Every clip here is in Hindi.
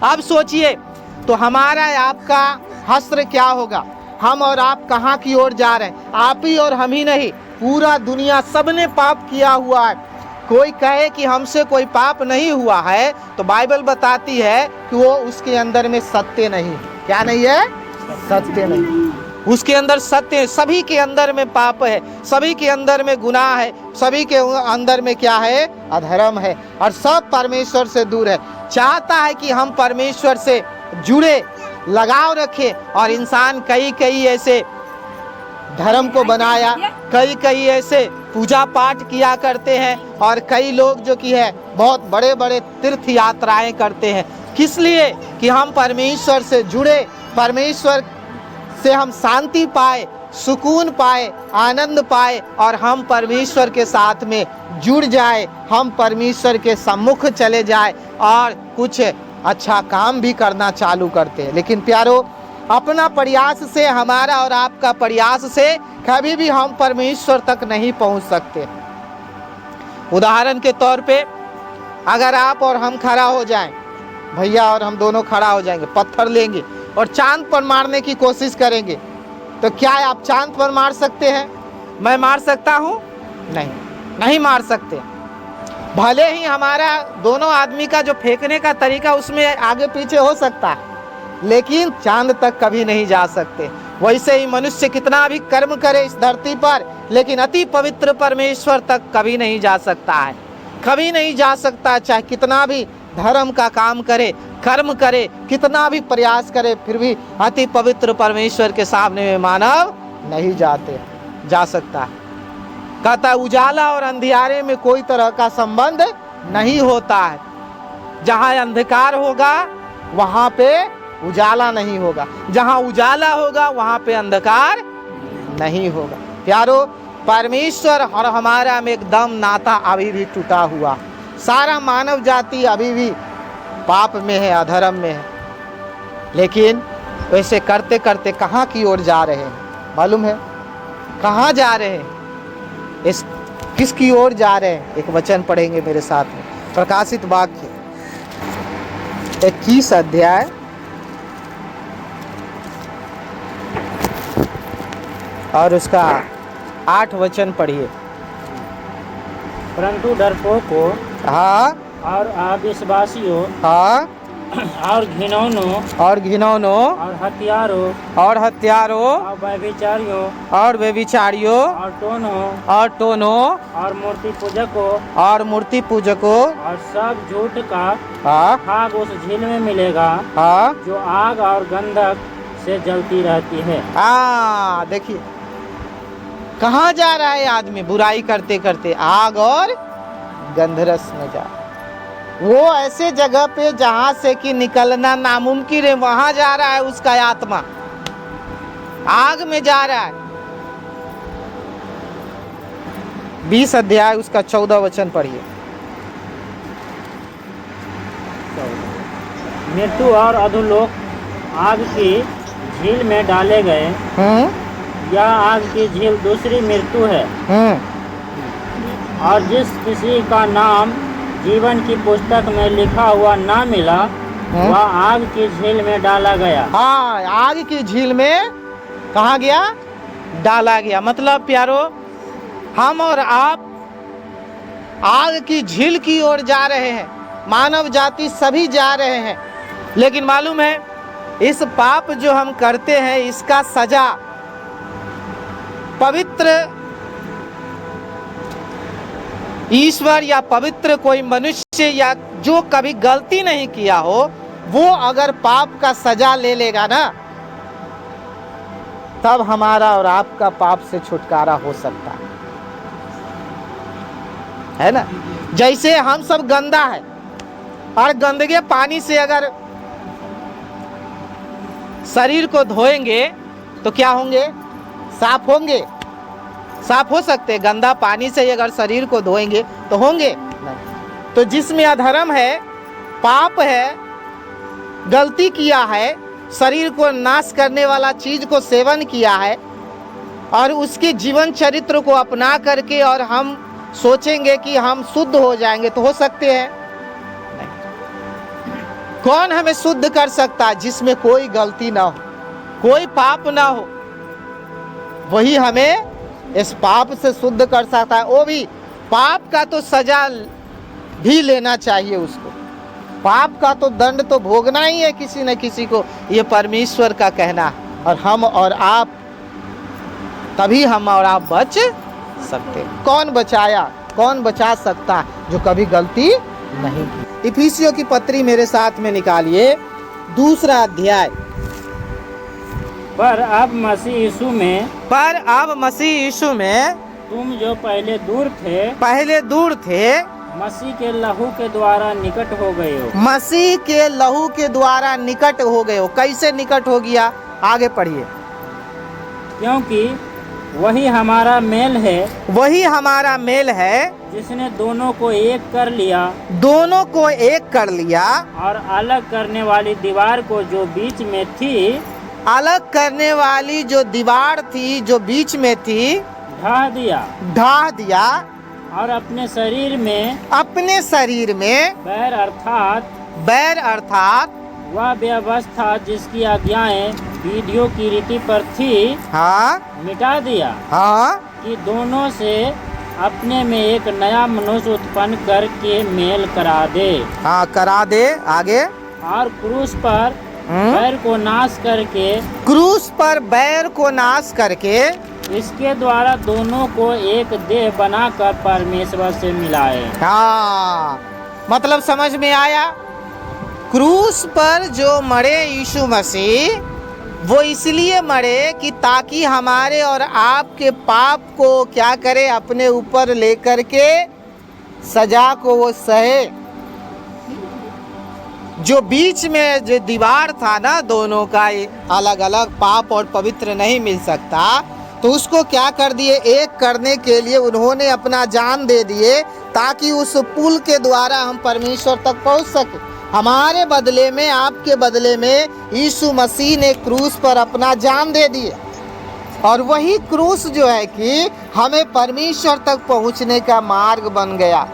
अब सोचिए तो हमारा आपका हश्र क्या होगा, हम और आप कहाँ की ओर जा रहे हैं। आप ही और हम ही नहीं, पूरा दुनिया सबने पाप किया हुआ है। कोई कहे कि हमसे कोई पाप नहीं हुआ है तो बाइबल बताती है कि वो उसके अंदर में सत्य नहीं है। क्या नहीं है? सत्य नहीं। उसके अंदर सत्य है। सभी के अंदर में पाप है, सभी के अंदर में गुनाह है, सभी के अंदर में क्या है? अधर्म है, और सब परमेश्वर से दूर है। चाहता है कि हम परमेश्वर से जुड़े, लगाव रखें, और इंसान कई ऐसे धर्म को बनाया, कई ऐसे पूजा पाठ किया करते हैं, और कई लोग जो कि है बहुत बड़े बड़े तीर्थ यात्राएं करते हैं। किस लिए? कि हम परमेश्वर से जुड़े, परमेश्वर से हम शांति पाए, सुकून पाए, आनंद पाए, और हम परमेश्वर के साथ में जुड़ जाए, हम परमेश्वर के सम्मुख चले जाए और कुछ अच्छा काम भी करना चालू करते हैं। लेकिन प्यारो, अपना प्रयास से, हमारा और आपका प्रयास से कभी भी हम परमेश्वर तक नहीं पहुंच सकते। उदाहरण के तौर पे अगर आप और हम खड़ा हो जाएं, भैया और हम दोनों खड़ा हो जाएंगे, पत्थर लेंगे और चांद पर मारने की कोशिश करेंगे, तो क्या आप चांद पर मार सकते हैं? मैं मार सकता हूं? नहीं मार सकते। भले ही हमारा दोनों आदमी का जो फेंकने का तरीका उसमें आगे पीछे हो सकता है, लेकिन चांद तक कभी नहीं जा सकते। वैसे ही मनुष्य कितना भी कर्म करे इस धरती पर, लेकिन अति पवित्र परमेश्वर तक कभी नहीं जा सकता है, कभी नहीं जा सकता। चाहे कितना भी धर्म का काम करे, कर्म करे, कितना भी प्रयास करे, फिर भी अति पवित्र परमेश्वर के सामने में मानव नहीं जा सकता है। कहता उजाला और अंधियारे में कोई तरह का संबंध नहीं होता है। जहाँ अंधकार होगा वहाँ पे उजाला नहीं होगा, जहाँ उजाला होगा वहाँ पे अंधकार नहीं होगा। प्यारो, परमेश्वर और हमारा में एकदम नाता अभी भी टूटा हुआ। सारा मानव जाति अभी भी पाप में है, अधर्म में है। लेकिन वैसे करते करते कहाँ की ओर जा रहे हैं मालूम है? कहाँ जा रहे हैं? इस किसकी ओर जा रहे हैं? एक वचन पढ़ेंगे मेरे साथ में, प्रकाशित वाक्य 21 अध्याय और उसका 8 वचन पढ़िए। परंतु डरपोकों हाँ और अविश्वासियों हाँ और घिनौनों और हत्यारों और व्यभिचारियों और टोनों और मूर्ति पूजकों और सब झूठ का भाग उस झील में मिलेगा जो आग और गंधक से जलती रहती है। देखिए कहाँ जा रहा है आदमी बुराई करते करते? आग और गंधरस में जा। वो ऐसे जगह पे जहां से कि निकलना नामुमकिन है, वहां जा रहा है उसका आत्मा, आग में जा रहा है। 20 अध्याय उसका 14 वचन पढ़िए। मृत्यु और अधोलोक आग की झील में डाले गए। यह आग की झील दूसरी मृत्यु है। और जिस किसी का नाम जीवन की पुस्तक में लिखा हुआ ना मिला, वह आग की झील में डाला गया। आग की झील में कहाँ गया? डाला गया। मतलब प्यारो, हम और आप आग की झील की ओर जा रहे हैं। मानव जाति सभी जा रहे हैं। लेकिन मालूम है, इस पाप जो हम करते हैं इसका सजा पवित्र ईश्वर या पवित्र कोई मनुष्य या जो कभी गलती नहीं किया हो, वो अगर पाप का सजा ले लेगा ना, तब हमारा और आपका पाप से छुटकारा हो सकता है ना। जैसे हम सब गंदा है और गंदगे पानी से अगर शरीर को धोएंगे तो क्या होंगे? साफ होंगे? साफ हो सकते? गंदा पानी से अगर शरीर को धोएंगे तो होंगे नहीं। तो जिसमें अधर्म है, पाप है, गलती किया है, शरीर को नाश करने वाला चीज को सेवन किया है, और उसके जीवन चरित्र को अपना करके और हम सोचेंगे कि हम शुद्ध हो जाएंगे, तो हो सकते हैं नहीं। कौन हमें शुद्ध कर सकता है? जिसमें कोई गलती ना हो, कोई पाप ना हो, वही हमें इस पाप से शुद्ध कर सकता है। वो भी पाप का तो सजा भी लेना चाहिए उसको, पाप का तो दंड तो भोगना ही है किसी न किसी को, ये परमेश्वर का कहना है। और हम और आप, तभी हम और आप बच सकते। कौन बचाया, कौन बचा सकता जो कभी गलती नहीं की? इफिसियों की पत्री मेरे साथ में निकालिए, 2 अध्याय। पर अब मसीह यीशु में, पर अब मसीह यीशु में तुम जो पहले दूर थे, मसीह के लहू के द्वारा निकट हो गए हो। मसीह के लहू के द्वारा निकट हो गए हो। कैसे निकट हो गया? आगे पढ़िए। क्योंकि वही हमारा मेल है, वही हमारा मेल है जिसने दोनों को एक कर लिया, दोनों को एक कर लिया, और अलग करने वाली दीवार को जो बीच में थी, अलग करने वाली जो दीवार थी, जो बीच में थी, ढा दिया, और अपने शरीर में बैर अर्थात वह व्यवस्था जिसकी आज्ञाएं विधियों की रीति पर थी, हाँ, मिटा दिया, हाँ, कि दोनों से अपने में एक नया मनुष्य उत्पन्न करके मेल करा दे। हाँ, करा दे। आगे। और क्रूस पर बैर को नाश करके, क्रूस पर बैर को नाश करके, इसके द्वारा दोनों को एक देह बनाकर परमेश्वर से मिलाए। हाँ, मतलब समझ में आया? क्रूस पर जो मरे यीशु मसीह, वो इसलिए मरे कि ताकि हमारे और आपके पाप को क्या करे, अपने ऊपर लेकर के सजा को वो सहे। जो बीच में जो दीवार था ना, दोनों का अलग अलग, पाप और पवित्र नहीं मिल सकता, तो उसको क्या कर दिए, एक करने के लिए उन्होंने अपना जान दे दिए, ताकि उस पुल के द्वारा हम परमेश्वर तक पहुंच सके। हमारे बदले में, आपके बदले में यीशु मसीह ने क्रूस पर अपना जान दे दिए, और वही क्रूस जो है कि हमें परमेश्वर तक पहुंचने का मार्ग बन गया।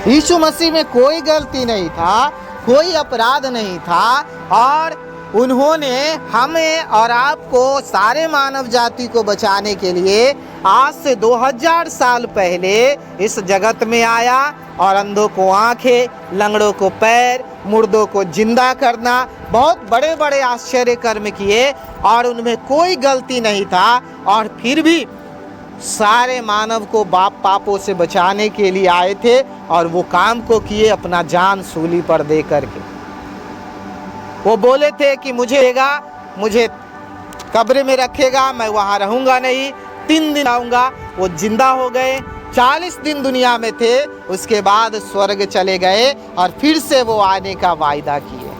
यीशु मसीह में कोई गलती नहीं था, कोई अपराध नहीं था, और उन्होंने हमें और आपको, सारे मानव जाति को बचाने के लिए आज से 2000 साल पहले इस जगत में आया, और अंधों को आंखें, लंगड़ों को पैर, मुर्दों को जिंदा करना, बहुत बड़े बड़े आश्चर्य कर्म किए, और उनमें कोई गलती नहीं था, और फिर भी सारे मानव को पापों से बचाने के लिए आए थे, और वो काम को किए अपना जान सूली पर दे करके। वो बोले थे कि मुझे कब्र में रखेगा, मैं वहाँ रहूँगा नहीं, 3 दिन आऊँगा। वो जिंदा हो गए, 40 दिन दुनिया में थे, उसके बाद स्वर्ग चले गए, और फिर से वो आने का वायदा किए।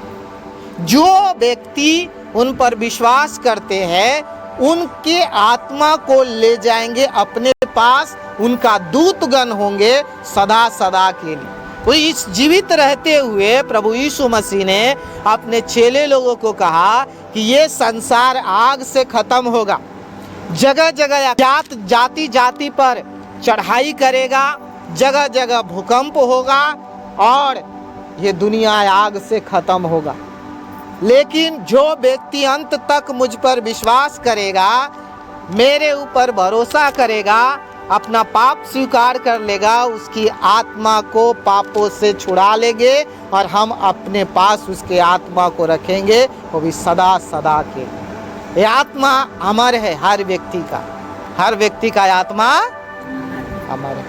जो व्यक्ति उन पर विश्वास करते हैं, उनके आत्मा को ले जाएंगे अपने पास, उनका दूतगण होंगे सदा सदा के लिए। वो इस जीवित रहते हुए प्रभु यीशु मसीह ने अपने चेले लोगों को कहा कि ये संसार आग से खत्म होगा, जगह जगह जाति जाति पर चढ़ाई करेगा, जगह जगह भूकंप होगा, और ये दुनिया आग से खत्म होगा। लेकिन जो व्यक्ति अंत तक मुझ पर विश्वास करेगा, मेरे ऊपर भरोसा करेगा, अपना पाप स्वीकार कर लेगा, उसकी आत्मा को पापों से छुड़ा लेंगे, और हम अपने पास उसके आत्मा को रखेंगे, वो भी सदा सदा के। ये आत्मा अमर है, हर व्यक्ति का आत्मा अमर है,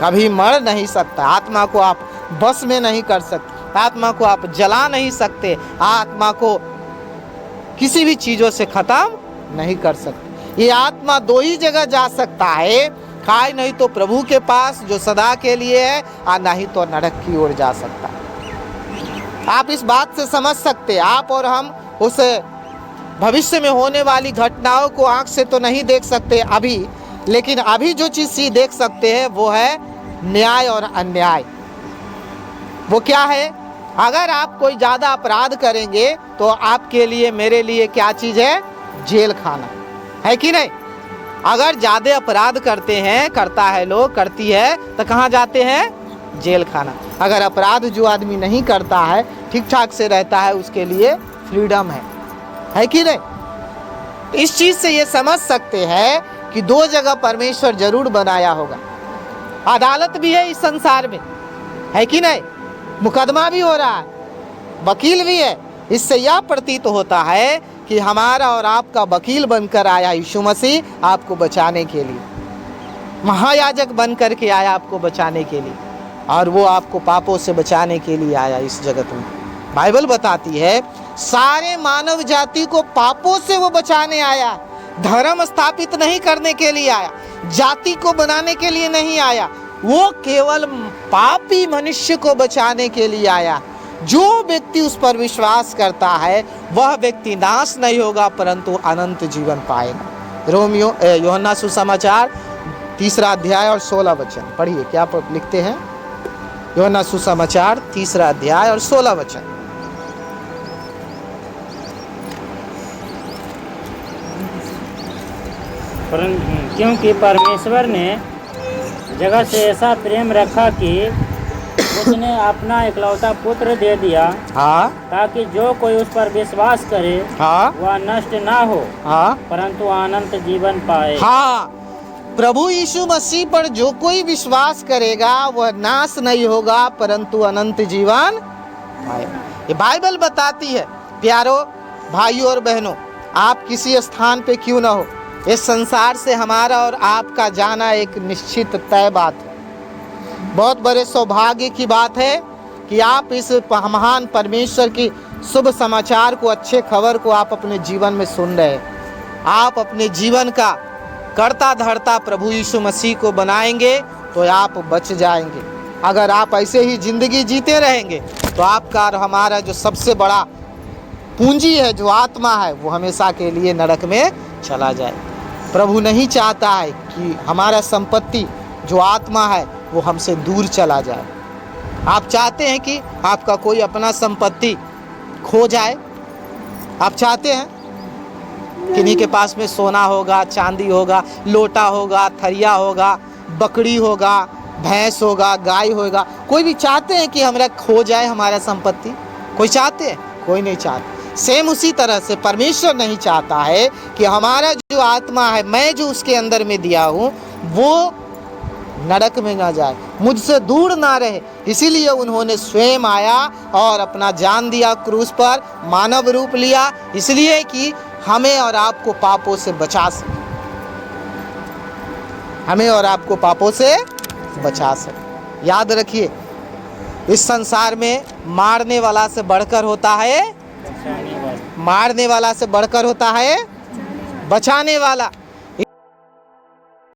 कभी मर नहीं सकता। आत्मा को आप बस में नहीं कर सकते, आत्मा को आप जला नहीं सकते, आत्मा को किसी भी चीजों से खत्म नहीं कर सकते। ये आत्मा 2 ही जगह जा सकता है, खाए नहीं तो प्रभु के पास जो सदा के लिए है, और नहीं तो नरक की ओर जा सकता है। आप इस बात से समझ सकते, आप और हम उस भविष्य में होने वाली घटनाओं को आंख से तो नहीं देख सकते अभी, लेकिन अभी जो चीज़ देख सकते हैं वो है न्याय और अन्याय। वो क्या है? अगर आप कोई ज़्यादा अपराध करेंगे तो आपके लिए, मेरे लिए क्या चीज़ है? जेल खाना है कि नहीं? अगर ज़्यादा अपराध करते हैं, करता है लोग, करती है, तो कहाँ जाते हैं? जेल खाना। अगर अपराध जो आदमी नहीं करता है, ठीक ठाक से रहता है, उसके लिए फ्रीडम है कि नहीं। इस चीज से ये समझ सकते हैं कि दो जगह परमेश्वर जरूर बनाया होगा। अदालत भी है इस संसार में, है कि नहीं, मुकदमा भी हो रहा है, वकील भी है। इससे यह प्रतीत होता है कि हमारा और आपका वकील बनकर आया यीशु मसीह आपको बचाने के लिए, महायाजक बनकर के आया आपको बचाने के लिए, और वो आपको पापों से बचाने के लिए आया इस जगत में। बाइबल बताती है सारे मानव जाति को पापों से वो बचाने आया, धर्म स्थापित नहीं करने के लिए आया, जाति को बनाने के लिए नहीं आया, वो केवल पापी मनुष्य को बचाने के लिए आया। जो व्यक्ति उस पर विश्वास करता है वह व्यक्ति नाश नहीं होगा परंतु अनंत जीवन पाएगा। यूहन्ना सुसमाचार 3 अध्याय और 16 वचन पढ़िए, क्या लिखते हैं। यूहन्ना सुसमाचार 3 अध्याय और 16 वचन। क्योंकि परमेश्वर ने जगत से ऐसा प्रेम रखा कि उसने अपना इकलौता पुत्र दे दिया, हाँ, ताकि जो कोई उस पर विश्वास करे, हाँ, वह नष्ट ना हो, हाँ, परंतु अनंत जीवन पाए। हाँ, प्रभु यीशु मसीह पर जो कोई विश्वास करेगा वह नाश नहीं होगा परंतु अनंत जीवन पाएगा। ये बाइबल बताती है। प्यारो भाइयों और बहनों, आप किसी स्थान पे क्यों ना हो, इस संसार से हमारा और आपका जाना एक निश्चित तय बात है। बहुत बड़े सौभाग्य की बात है कि आप इस महान परमेश्वर की शुभ समाचार को, अच्छे खबर को आप अपने जीवन में सुन रहे हैं। आप अपने जीवन का करता धरता प्रभु यीशु मसीह को बनाएंगे तो आप बच जाएंगे। अगर आप ऐसे ही जिंदगी जीते रहेंगे तो आपका और हमारा जो सबसे बड़ा पूंजी है, जो आत्मा है, वो हमेशा के लिए नरक में चला जाए। प्रभु नहीं चाहता है कि हमारा संपत्ति जो आत्मा है वो हमसे दूर चला जाए। आप चाहते हैं कि आपका कोई अपना संपत्ति खो जाए? आप चाहते हैं किन्हीं के पास में सोना होगा, चांदी होगा, लोटा होगा, थरिया होगा, बकरी होगा, भैंस होगा, गाय होगा? कोई भी चाहते हैं कि हमारा खो जाए हमारा संपत्ति? कोई चाहते हैं? कोई नहीं चाहता। सेम उसी तरह से परमेश्वर नहीं चाहता है कि हमारा जो आत्मा है, मैं जो उसके अंदर में दिया हूँ, वो नरक में ना जाए, मुझसे दूर ना रहे। इसीलिए उन्होंने स्वयं आया और अपना जान दिया क्रूस पर, मानव रूप लिया, इसलिए कि हमें और आपको पापों से बचा सके, हमें और आपको पापों से बचा सके। याद रखिए, इस संसार में मारने वाला से बढ़कर होता है, मारने वाला से बढ़कर होता है बचाने वाला।